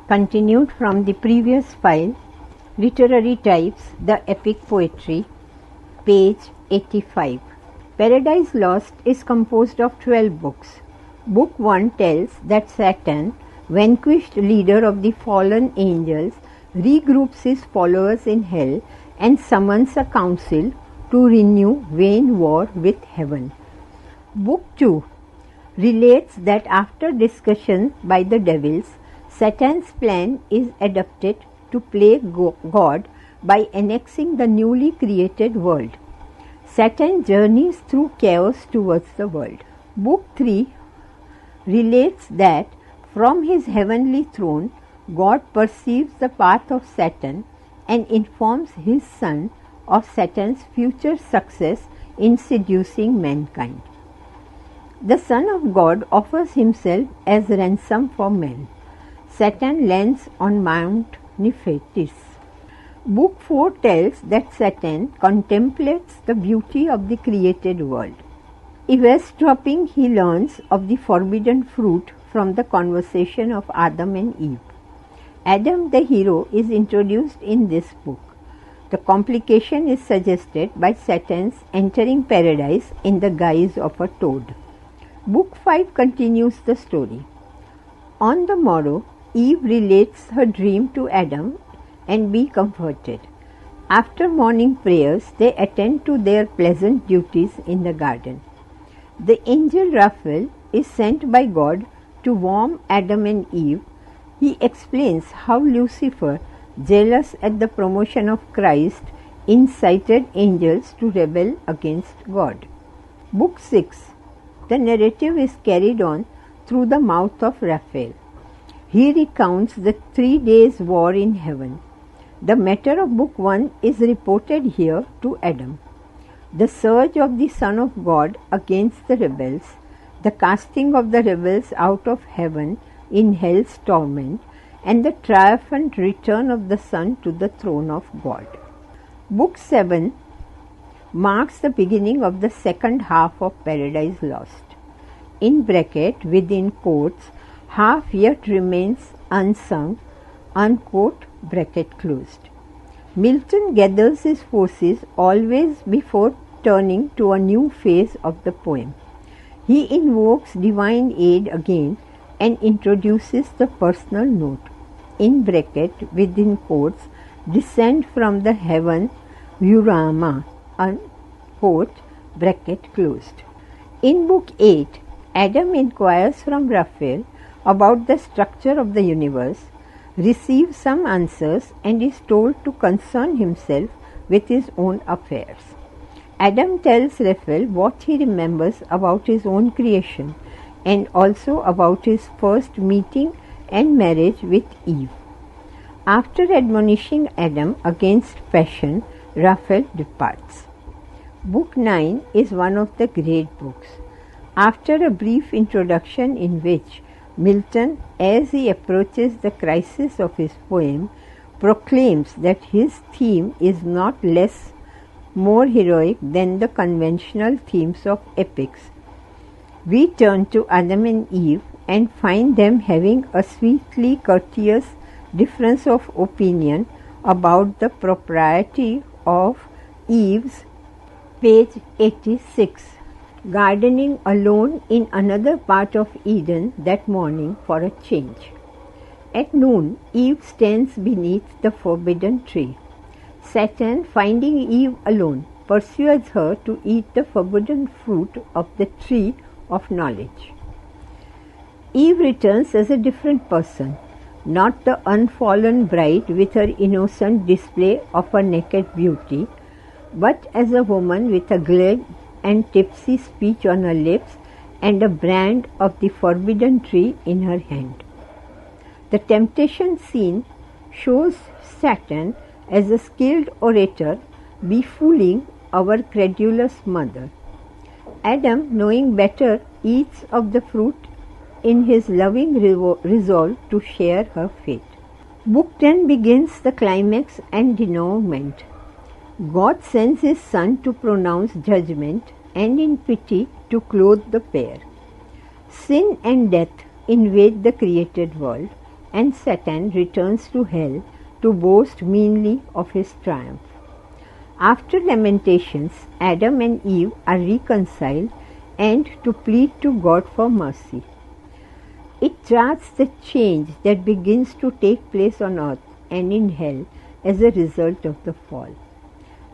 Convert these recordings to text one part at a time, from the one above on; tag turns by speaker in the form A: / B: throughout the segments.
A: Continued from the previous file, Literary Types, the Epic Poetry, page 85. Paradise Lost is composed of 12 books. Book 1 tells that Satan, vanquished leader of the fallen angels, regroups his followers in hell and summons a council to renew vain war with heaven. Book 2 relates that after discussion by the devils, Satan's plan is adopted to plague God by annexing the newly created world. Satan journeys through chaos towards the world. Book 3 relates that from his heavenly throne, God perceives the path of Satan and informs his son of Satan's future success in seducing mankind. The Son of God offers himself as ransom for men. Satan lands on Mount Nephitis. Book 4 tells that Satan contemplates the beauty of the created world. Eavesdropping, he learns of the forbidden fruit from the conversation of Adam and Eve. Adam, the hero, is introduced in this book. The complication is suggested by Satan's entering paradise in the guise of a toad. Book 5 continues the story. On the morrow, Eve relates her dream to Adam and be comforted. After morning prayers, they attend to their pleasant duties in the garden. The angel Raphael is sent by God to warn Adam and Eve. He explains how Lucifer, jealous at the promotion of Christ, incited angels to rebel against God. Book 6. The narrative is carried on through the mouth of Raphael. He recounts the 3 days' war in heaven. The matter of Book 1 is reported here to Adam. The surge of the Son of God against the rebels, the casting of the rebels out of heaven in hell's torment, and the triumphant return of the Son to the throne of God. Book 7 marks the beginning of the second half of Paradise Lost. In bracket, within quotes, half yet remains unsung, unquote, bracket closed. Milton gathers his forces always before turning to a new phase of the poem. He invokes divine aid again and introduces the personal note. In bracket, within quotes, descend from the heaven, Urama, unquote, bracket closed. In Book 8, Adam inquires from Raphael about the structure of the universe, receives some answers, and is told to concern himself with his own affairs. Adam tells Raphael what he remembers about his own creation and also about his first meeting and marriage with Eve. After admonishing Adam against passion, Raphael departs. Book 9 is one of the great books. After a brief introduction in which Milton, as he approaches the crisis of his poem, proclaims that his theme is not less more heroic than the conventional themes of epics, we turn to Adam and Eve and find them having a sweetly courteous difference of opinion about the propriety of Eve's, page 86, gardening alone in another part of Eden that morning for a change. At noon, Eve stands beneath the forbidden tree. Satan, finding Eve alone, persuades her to eat the forbidden fruit of the tree of knowledge. Eve returns as a different person, not the unfallen bride with her innocent display of her naked beauty, but as a woman with a glib and tipsy speech on her lips and a brand of the forbidden tree in her hand. The temptation scene shows Satan as a skilled orator befooling our credulous mother. Adam, knowing better, eats of the fruit in his loving resolve to share her fate. Book 10 begins the climax and denouement. God sends his Son to pronounce judgment and in pity to clothe the pair. Sin and death invade the created world, and Satan returns to hell to boast meanly of his triumph. After lamentations, Adam and Eve are reconciled and to plead to God for mercy. It charts the change that begins to take place on earth and in hell as a result of the fall.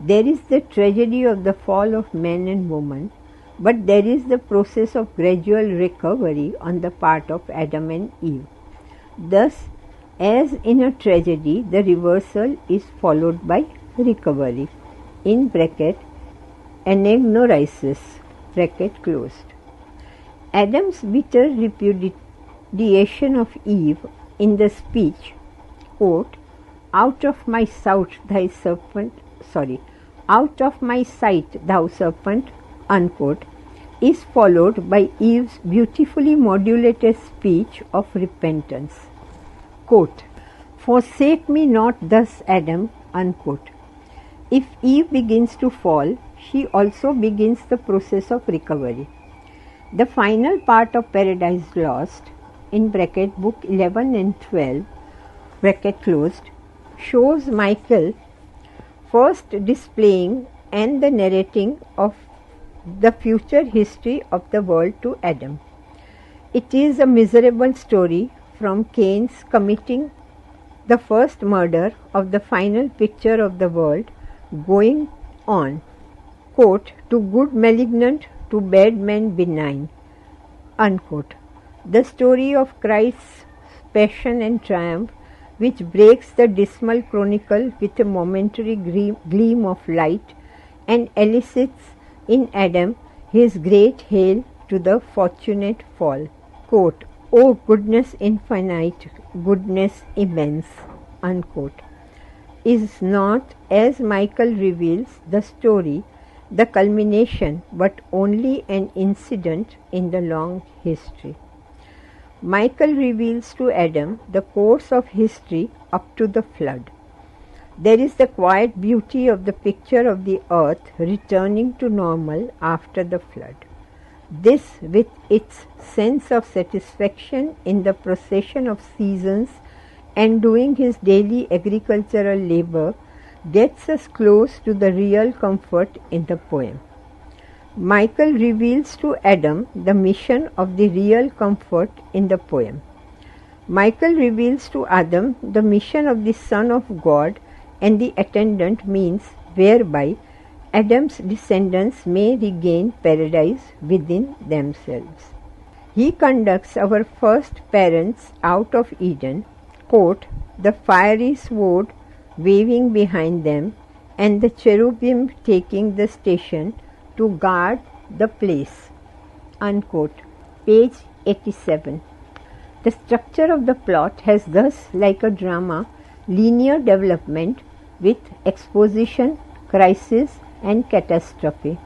A: There is the tragedy of the fall of man and woman, but there is the process of gradual recovery on the part of Adam and Eve. Thus, as in a tragedy, the reversal is followed by recovery. In bracket, anger-pygmalion-riders, bracket closed. Adam's bitter repudiation of Eve in the speech, quote, out of my sight, thou serpent, unquote, is followed by Eve's beautifully modulated speech of repentance. Quote, forsake me not thus, Adam, unquote. If Eve begins to fall, she also begins the process of recovery. The final part of Paradise Lost, in bracket book 11 and 12, bracket closed, shows Michael first displaying and the narrating of the future history of the world to Adam. It is a miserable story from Cain's committing the first murder of the final picture of the world going on, quote, to good malignant, to bad man benign, unquote. The story of Christ's passion and triumph, which breaks the dismal chronicle with a momentary gleam of light and elicits in Adam his great hail to the fortunate fall. Quote, O goodness infinite, goodness immense, unquote, is not, as Michael reveals the story, the culmination but only an incident in the long history. Michael reveals to Adam the course of history up to the flood. There is the quiet beauty of the picture of the earth returning to normal after the flood. This, with its sense of satisfaction in the procession of seasons and doing his daily agricultural labor, gets us close to the real comfort in the poem. Michael reveals to Adam the mission of the real comfort in the poem. Michael reveals to Adam the mission of the Son of God and the attendant means whereby Adam's descendants may regain paradise within themselves. He conducts our first parents out of Eden, quote, the fiery sword waving behind them and the cherubim taking the station to guard the place, unquote, page 87. The structure of the plot has thus, like a drama, linear development with exposition, crisis and catastrophe,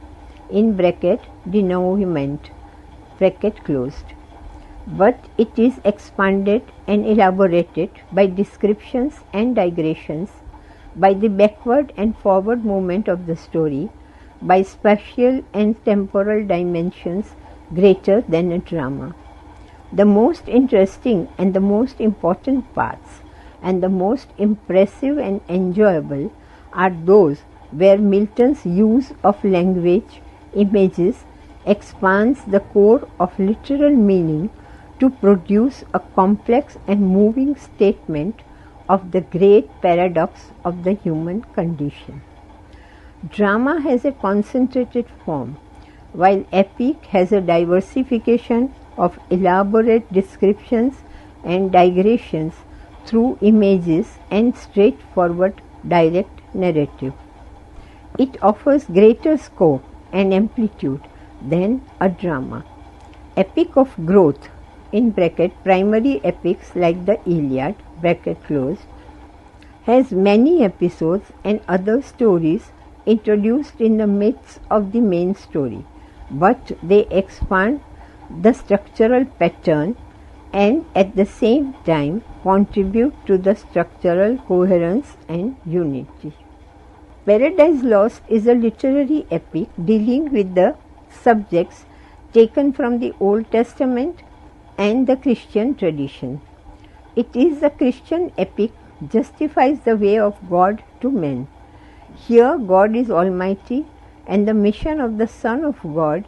A: in bracket denouement, bracket closed. But it is expanded and elaborated by descriptions and digressions, by the backward and forward movement of the story, by spatial and temporal dimensions greater than a drama. The most interesting and the most important parts and the most impressive and enjoyable are those where Milton's use of language, images, expands the core of literal meaning to produce a complex and moving statement of the great paradox of the human condition. Drama has a concentrated form, while epic has a diversification of elaborate descriptions and digressions through images and straightforward direct narrative. It offers greater scope and amplitude than a drama. Epic of growth, in bracket primary epics like the Iliad, bracket closed, has many episodes and other stories introduced in the midst of the main story, but they expand the structural pattern and at the same time contribute to the structural coherence and unity. Paradise Lost is a literary epic dealing with the subjects taken from the Old Testament and the Christian tradition. It is the Christian epic justifies the way of God to men. Here God is Almighty, and the mission of the Son of God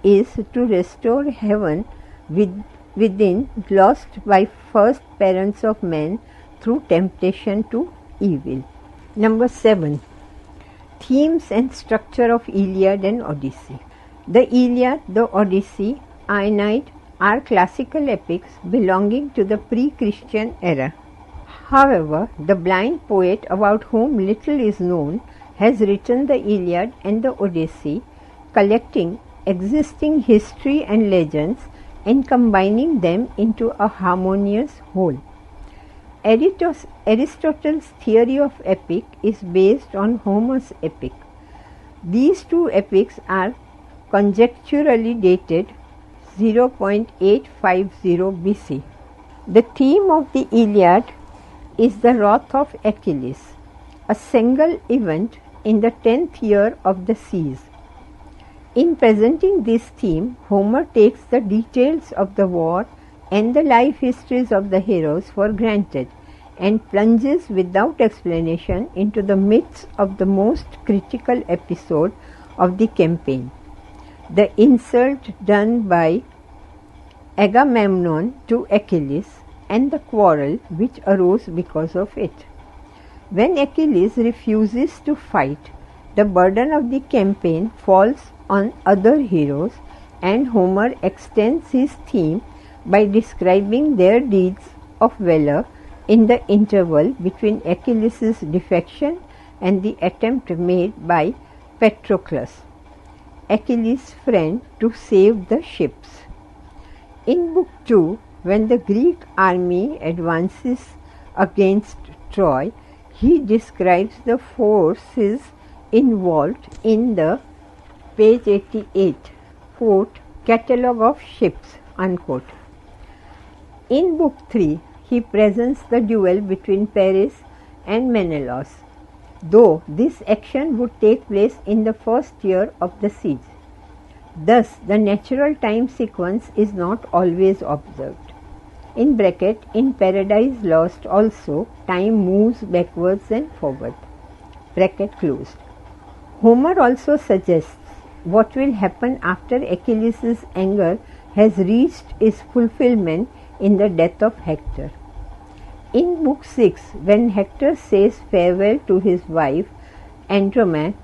A: is to restore heaven within, lost by first parents of men through temptation to evil. Number 7. Themes and structure of Iliad and Odyssey. The Iliad, the Odyssey, Aeneid are classical epics belonging to the pre-Christian era. However, the blind poet about whom little is known has written the Iliad and the Odyssey, collecting existing history and legends and combining them into a harmonious whole. Aristotle's theory of epic is based on Homer's epic. These two epics are conjecturally dated 0.850 BC. The theme of the Iliad is the wrath of Achilles, a single event in the 10th year of the siege. In presenting this theme, Homer takes the details of the war and the life histories of the heroes for granted and plunges without explanation into the midst of the most critical episode of the campaign, the insult done by Agamemnon to Achilles and the quarrel which arose because of it. When Achilles refuses to fight, the burden of the campaign falls on other heroes, and Homer extends his theme by describing their deeds of valor in the interval between Achilles' defection and the attempt made by Patroclus, Achilles' friend, to save the ships. In Book 2, when the Greek army advances against Troy, he describes the forces involved in the page 88, quote, catalogue of ships, unquote. In Book 3, he presents the duel between Paris and Menelaus, though this action would take place in the first year of the siege. Thus, the natural time sequence is not always observed. In bracket, in Paradise Lost also, time moves backwards and forward. Bracket closed. Homer also suggests what will happen after Achilles' anger has reached its fulfillment in the death of Hector. In Book 6, when Hector says farewell to his wife Andromache,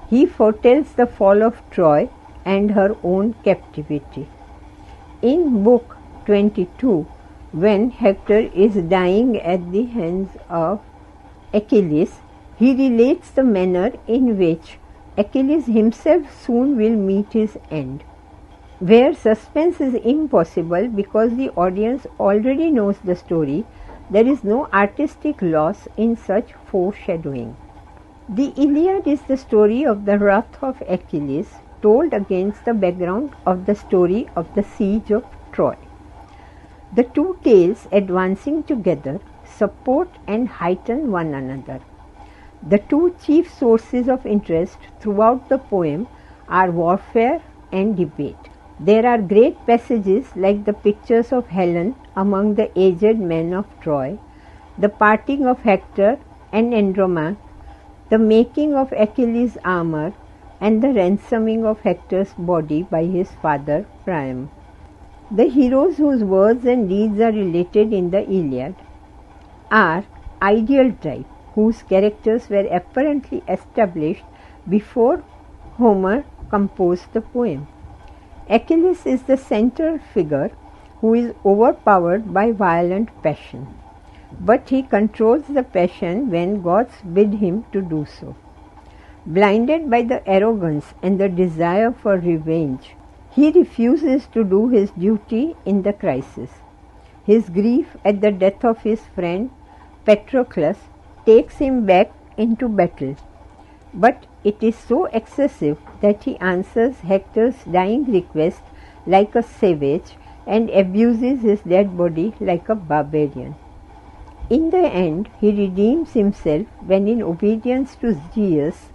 A: he foretells the fall of Troy and her own captivity. In Book 22, when Hector is dying at the hands of Achilles, he relates the manner in which Achilles himself soon will meet his end. Where suspense is impossible because the audience already knows the story, there is no artistic loss in such foreshadowing. The Iliad is the story of the wrath of Achilles, told against the background of the story of the siege of Troy. The two tales, advancing together, support and heighten one another. The two chief sources of interest throughout the poem are warfare and debate. There are great passages like the pictures of Helen among the aged men of Troy, the parting of Hector and Andromache, the making of Achilles' armor, and the ransoming of Hector's body by his father Priam. The heroes whose words and deeds are related in the Iliad are ideal type, whose characters were apparently established before Homer composed the poem. Achilles is the central figure who is overpowered by violent passion, but he controls the passion when gods bid him to do so. Blinded by the arrogance and the desire for revenge, he refuses to do his duty in the crisis. His grief at the death of his friend Patroclus takes him back into battle, but it is so excessive that he answers Hector's dying request like a savage and abuses his dead body like a barbarian. In the end, he redeems himself when, in obedience to Zeus,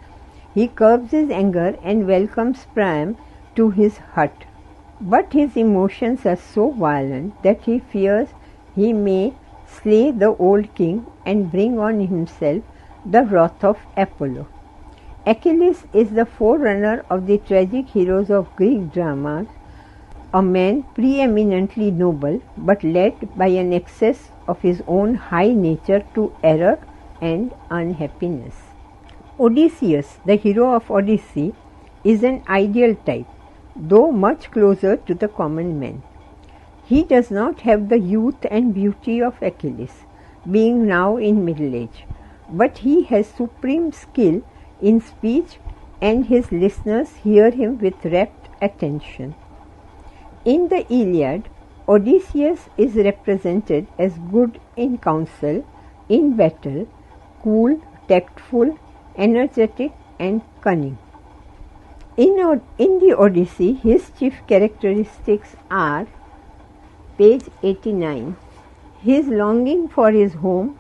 A: he curbs his anger and welcomes Priam to his hut. But his emotions are so violent that he fears he may slay the old king and bring on himself the wrath of Apollo. Achilles is the forerunner of the tragic heroes of Greek dramas, a man preeminently noble but led by an excess of his own high nature to error and unhappiness. Odysseus, the hero of Odyssey, is an ideal type, though much closer to the common man. He does not have the youth and beauty of Achilles, being now in middle age, but he has supreme skill in speech and his listeners hear him with rapt attention. In the Iliad, Odysseus is represented as good in counsel, in battle, cool, tactful, energetic and cunning. In the Odyssey, his chief characteristics are page 89, his longing for his home,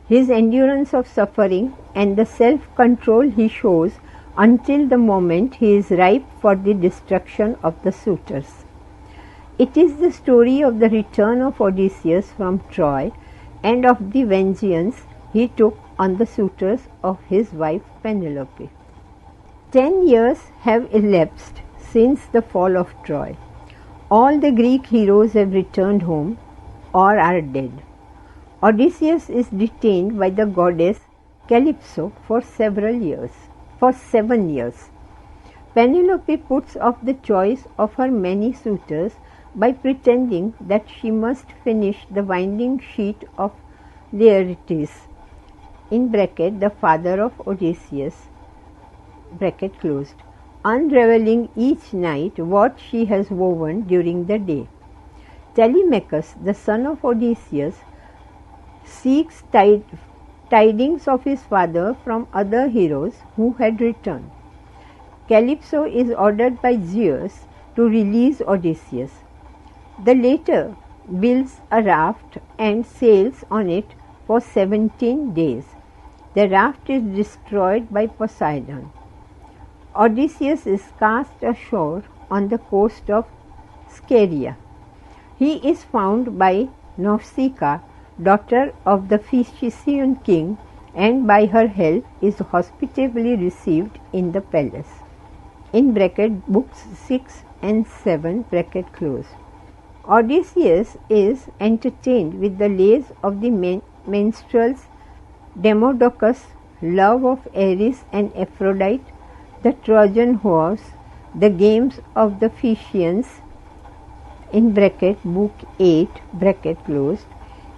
A: his endurance of suffering and the self-control he shows until the moment he is ripe for the destruction of the suitors. It is the story of the return of Odysseus from Troy and of the vengeance he took on the suitors of his wife Penelope. 10 years have elapsed since the fall of Troy. All the Greek heroes have returned home or are dead. Odysseus is detained by the goddess Calypso for 7 years. Penelope puts off the choice of her many suitors by pretending that she must finish the winding sheet of Laertes, in bracket the father of Odysseus, bracket closed, unraveling each night what she has woven during the day. Telemachus, the son of Odysseus, seeks tidings of his father from other heroes who had returned. Calypso is ordered by Zeus to release Odysseus. The latter builds a raft and sails on it for 17 days. The raft is destroyed by Poseidon. Odysseus is cast ashore on the coast of Scheria. He is found by Nausicaa, daughter of the Phaeacian king, and by her help is hospitably received in the palace. In bracket books 6 and 7 bracket close. Odysseus is entertained with the lays of the minstrels Demodocus, love of Ares and Aphrodite, the Trojan horse, the games of the Phaeacians, in bracket book 8 bracket closed.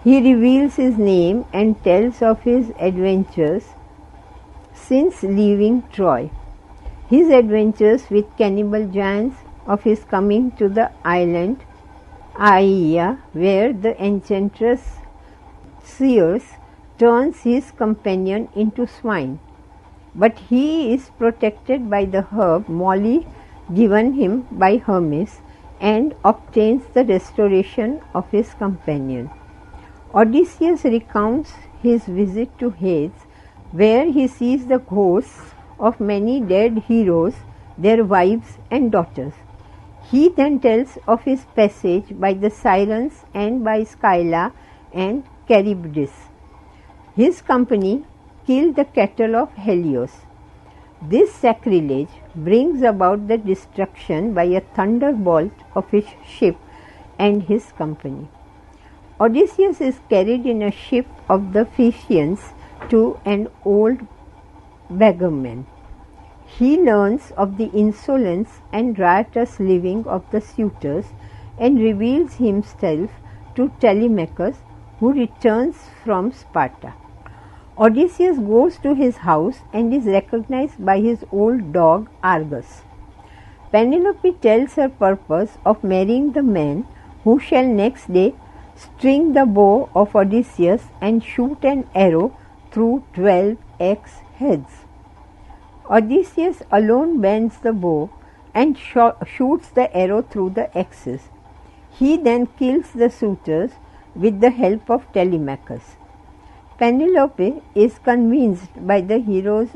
A: He reveals his name and tells of his adventures since leaving Troy, his adventures with cannibal giants, of his coming to the island Aeaea, where the enchantress Circe turns his companion into swine, but he is protected by the herb Moly given him by Hermes and obtains the restoration of his companion. Odysseus recounts his visit to Hades, where he sees the ghosts of many dead heroes, their wives and daughters. He then tells of his passage by the Sirens and by Scylla and Charybdis. His company killed the cattle of Helios. This sacrilege brings about the destruction by a thunderbolt of his ship and his company. Odysseus is carried in a ship of the Phaeacians to an old beggarman. He learns of the insolence and riotous living of the suitors and reveals himself to Telemachus, who returns from Sparta. Odysseus goes to his house and is recognized by his old dog Argus. Penelope tells her purpose of marrying the man who shall next day string the bow of Odysseus and shoot an arrow through 12 axe heads. Odysseus alone bends the bow and shoots the arrow through the axes. He then kills the suitors with the help of Telemachus. Penelope is convinced by the hero's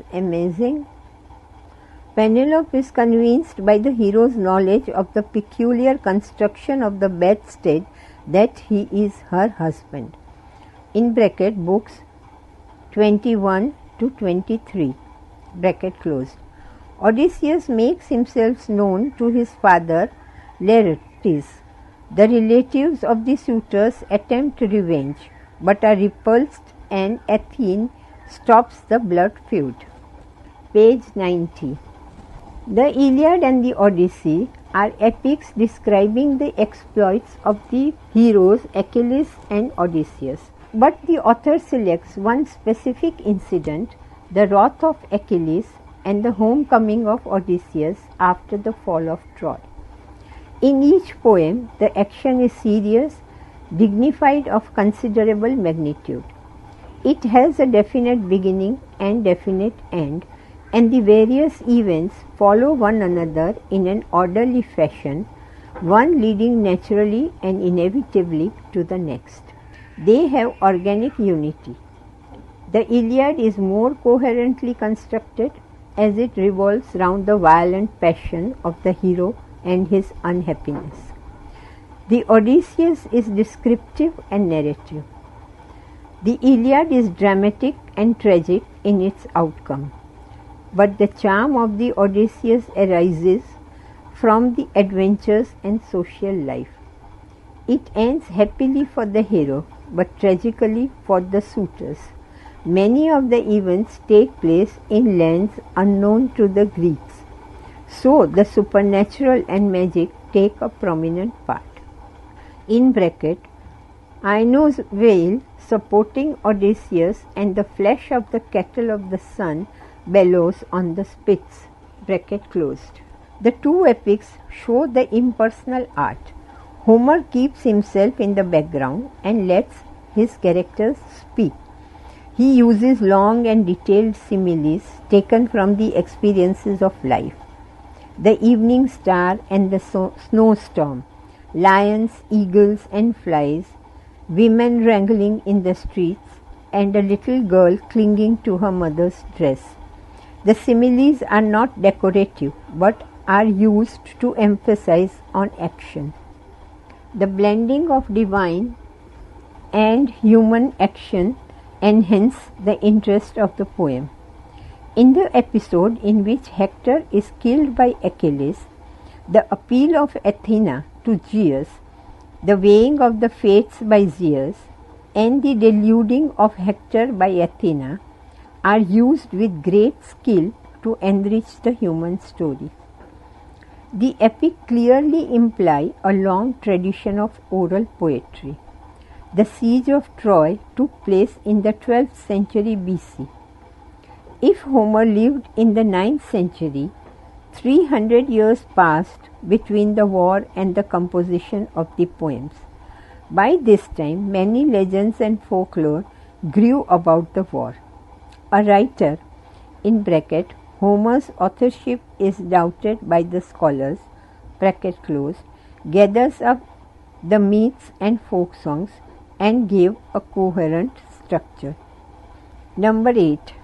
A: knowledge of the peculiar construction of the bedstead that he is her husband. in bracket books 21 to 23 bracket closed. Odysseus makes himself known to his father Laertes. The relatives of the suitors attempt revenge but are repulsed and Athene stops the blood feud. Page 90. The Iliad and the Odyssey are epics describing the exploits of the heroes Achilles and Odysseus. But the author selects one specific incident, the wrath of Achilles and the homecoming of Odysseus after the fall of Troy. In each poem, the action is serious, dignified, of considerable magnitude. It has a definite beginning and definite end, and the various events follow one another in an orderly fashion, one leading naturally and inevitably to the next. They have organic unity. The Iliad is more coherently constructed as it revolves round the violent passion of the hero and his unhappiness. The Odysseus is descriptive and narrative. The Iliad is dramatic and tragic in its outcome, but the charm of the Odysseus arises from the adventures and social life. It ends happily for the hero, but tragically for the suitors. Many of the events take place in lands unknown to the Greeks, so the supernatural and magic take a prominent part. In bracket, Ino's wail supporting Odysseus and the flash of the cattle of the sun bellows on the spits, bracket closed. The two epics show the impersonal art. Homer keeps himself in the background and lets his characters speak. He uses long and detailed similes taken from the experiences of life. The evening star and the snowstorm, lions, eagles and flies, women wrangling in the streets, and a little girl clinging to her mother's dress. The similes are not decorative but are used to emphasize on action. The blending of divine and human action enhance the interest of the poem. In the episode in which Hector is killed by Achilles, the appeal of Athena to Zeus, the weighing of the fates by Zeus, and the deluding of Hector by Athena are used with great skill to enrich the human story. The epic clearly imply a long tradition of oral poetry. The siege of Troy took place in the 12th century BC. If Homer lived in the 9th century, 300 years passed between the war and the composition of the poems. By this time, many legends and folklore grew about the war. A writer, in bracket, Homer's authorship is doubted by the scholars, bracket closed, gathers up the myths and folk songs and gave a coherent structure. Number 8.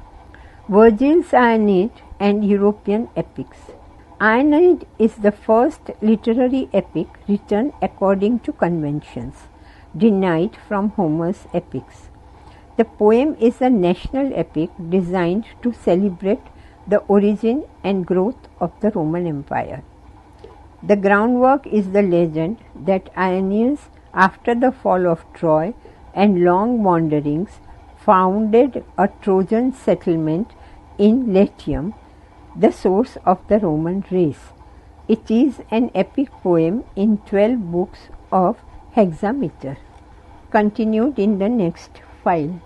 A: Virgil's Aeneid and European epics. Aeneid is the first literary epic written according to conventions, denied from Homer's epics. The poem is a national epic designed to celebrate the origin and growth of the Roman Empire. The groundwork is the legend that Aeneas, after the fall of Troy and long wanderings, founded a Trojan settlement in Latium, the source of the Roman race. It is an epic poem in 12 books of hexameter. Continued in the next file.